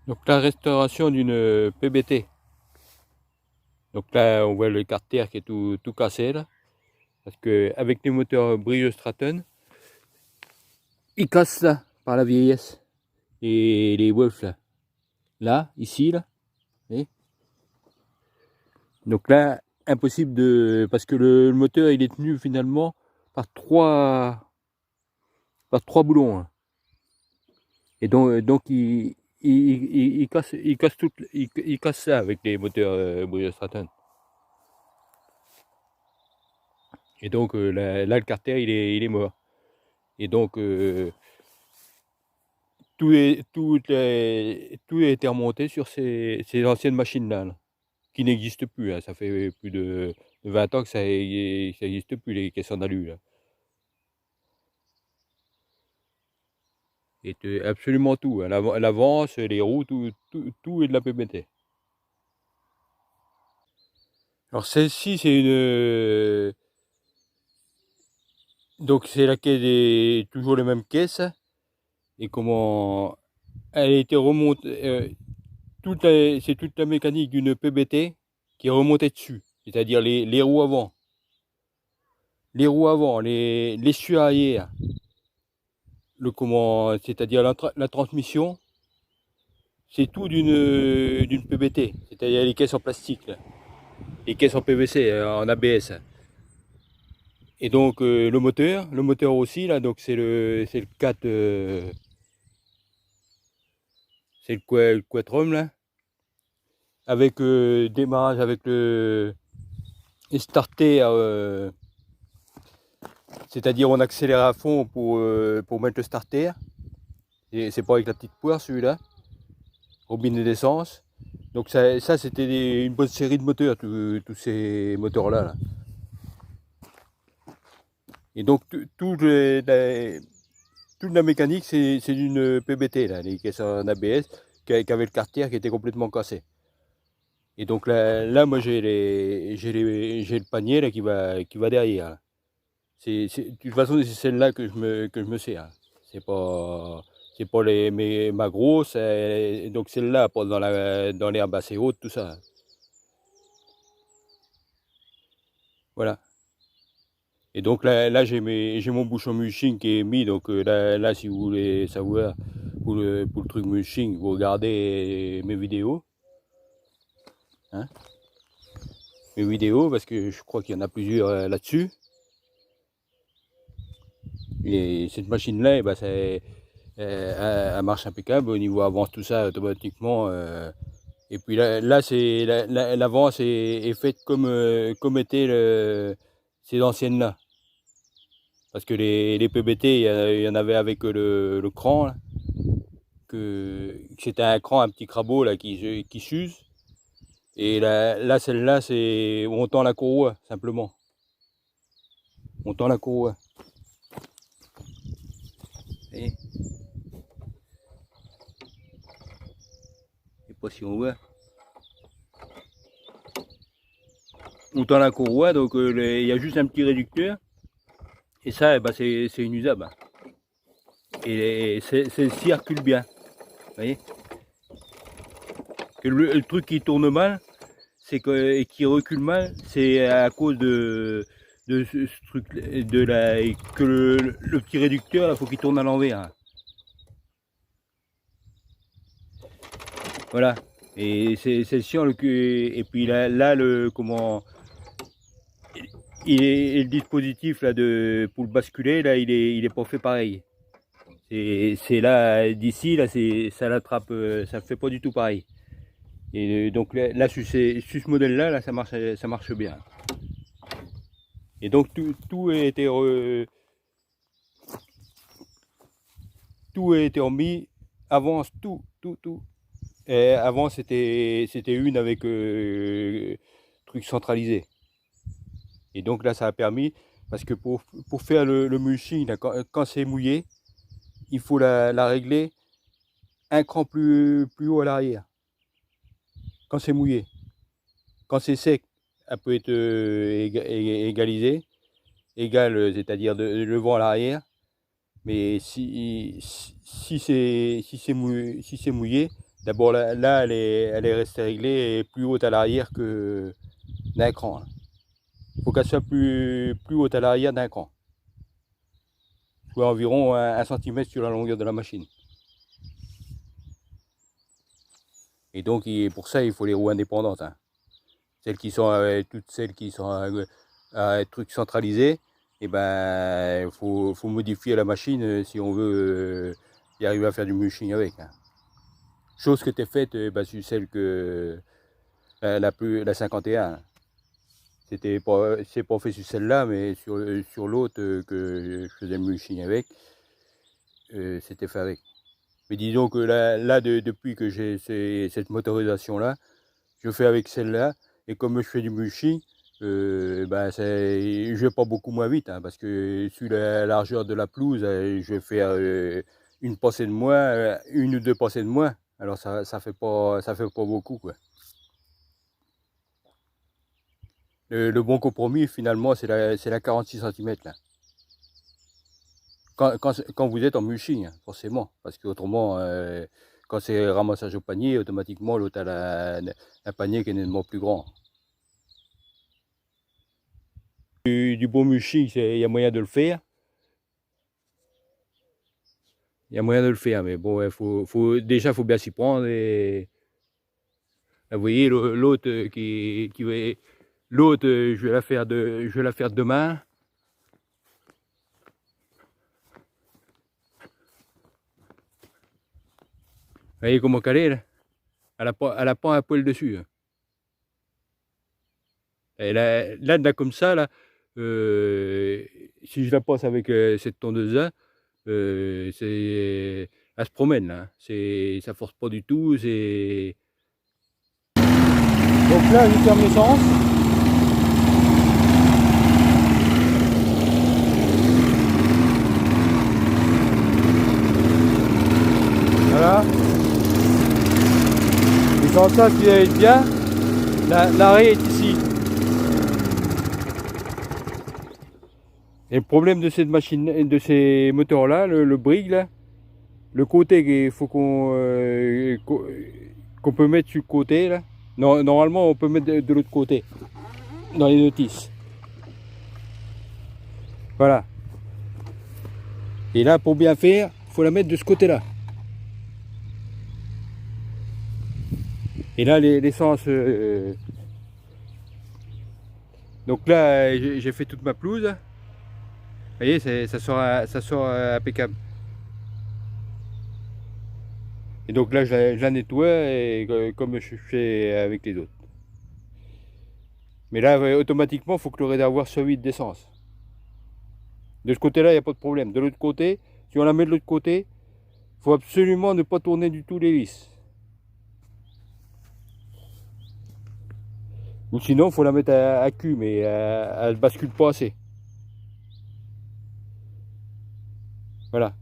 Donc la restauration d'une PBT. Donc là on voit le carter qui est tout cassé là. Parce que avec les moteurs Bridgestone, ils cassent là par la vieillesse. Et les Wolf là. Là, ici là. Et donc là, impossible de. Parce que le moteur il est tenu finalement par trois boulons. Hein. Et donc il casse ça avec les moteurs Bridgestone. Et donc là, le carter il est mort. Et donc tout a été remonté sur ces anciennes machines là, qui n'existent plus. Hein. Ça fait plus de 20 ans que ça n'existe plus, les caissons d'alu. Et absolument tout. Hein. L'avance, les roues, tout est de la PBT. Alors celle-ci, c'est une. Donc c'est la caisse est toujours les mêmes caisses. Et comment elle a été remontée. C'est toute la mécanique d'une PBT qui est remontée dessus. C'est-à-dire les roues avant. Les roues avant, les l'essieu arrière. C'est-à-dire la transmission. C'est tout d'une PBT. C'est-à-dire les caisses en plastique. Là. Les caisses en PVC, en ABS. Et donc le moteur aussi là, donc c'est le 4 c'est le Quattrum là, avec démarrage avec le starter, c'est-à-dire on accélère à fond pour mettre le starter. Et c'est pas avec la petite poire celui-là, robinet d'essence. Donc ça c'était une bonne série de moteurs, tous ces moteurs là. Et donc toute la mécanique c'est d'une PBT là, les caisses en ABS qui avait le carter qui était complètement cassé. Et donc là moi j'ai le panier là qui va derrière. Là. De toute façon c'est celle-là que je me sers. C'est pas ma grosse, donc celle-là dans l'herbe assez haute, tout ça. Voilà. Et donc là j'ai mon bouchon mushing qui est mis, donc là si vous voulez savoir pour le truc mushing, vous regardez mes vidéos. Hein, mes vidéos, parce que je crois qu'il y en a plusieurs là-dessus. Et cette machine-là, bah, elle marche impeccable au niveau avance, tout ça automatiquement. Et puis là c'est l'avance est faite comme étaient ces anciennes-là. Parce que les PBT, il y en avait avec le cran, là, que c'était un cran, un petit crabeau là, qui s'use. Et là celle-là, c'est on tend la courroie, simplement. On tend la courroie. Et je sais pas si on voit. On tend la courroie, donc il y a juste un petit réducteur. Et ça, eh ben, c'est inusable. Et celle-ci recule bien. Vous voyez que le truc qui tourne mal, et qui recule mal, c'est à cause de ce truc, que le petit réducteur, il faut qu'il tourne à l'envers. Voilà. Et c'est celle-ci, et puis là le dispositif là pour le basculer, là, il est pas fait pareil. C'est là, d'ici, là, ça l'attrape, ça fait pas du tout pareil. Et donc là sur ce modèle-là, là, ça marche bien. Et donc tout a été remis. Avant, tout. Et avant, c'était une avec truc centralisé. Et donc là, ça a permis, parce que pour faire le mulching, là, quand c'est mouillé, il faut la régler un cran plus haut à l'arrière. Quand c'est mouillé. Quand c'est sec, elle peut être égalisée. Égale, c'est-à-dire le vent à l'arrière. Mais si c'est mouillé, D'abord là elle est restée réglée plus haute à l'arrière que d'un cran. Il faut qu'elle soit plus haute à l'arrière d'un cran. Soit environ 1 cm sur la longueur de la machine. Et donc pour ça il faut les roues indépendantes. Hein. Celles qui sont toutes celles qui sont à truc centralisé, et ben faut modifier la machine si on veut y arriver à faire du mushing avec. Hein. Chose que t'es faite sur celle que la 51. C'est pas fait sur celle-là, mais sur l'autre que je faisais le mushing avec, c'était fait avec. Mais disons que là depuis que j'ai cette motorisation là, je fais avec celle-là, et comme je fais du mushing, je vais pas beaucoup moins vite, hein, parce que sur la largeur de la pelouse, je vais faire une passée de moins, une ou deux passées de moins. Alors ça fait pas beaucoup, quoi. Le bon compromis finalement c'est la 46 cm là. Quand vous êtes en mushing, hein, forcément, parce qu'autrement quand c'est ramassage au panier, automatiquement l'autre a un panier qui est nettement plus grand. Du bon mushing, il y a moyen de le faire. Il y a moyen de le faire, mais bon, déjà faut bien s'y prendre. Et là, vous voyez l'autre l'autre, je vais la faire demain. Vous voyez comment qu'elle est là. Elle a pas un poil dessus. Hein. Et là, comme ça, là, si je la passe avec cette tondeuse là, elle se promène là. Ça force pas du tout. Donc là, je ferme l'essence. Voilà. L'essence qui va être bien. L'arrêt est ici. Et le problème de cette machine, de ces moteurs là, le Brig là, le côté qu'il faut qu'on peut mettre sur le côté là. Non, normalement on peut mettre de l'autre côté, dans les notices. Voilà. Et là pour bien faire, il faut la mettre de ce côté là. Et là l'essence. Donc là j'ai fait toute ma pelouse. Vous voyez, ça sort impeccable. Et donc là, je la nettoie et, comme je fais avec les autres. Mais là, automatiquement, il faut que le réservoir soit vide d'essence. De ce côté-là, il n'y a pas de problème. De l'autre côté, si on la met de l'autre côté, il faut absolument ne pas tourner du tout l'hélice. Ou sinon, il faut la mettre à cul, mais elle ne bascule pas assez. Voilà.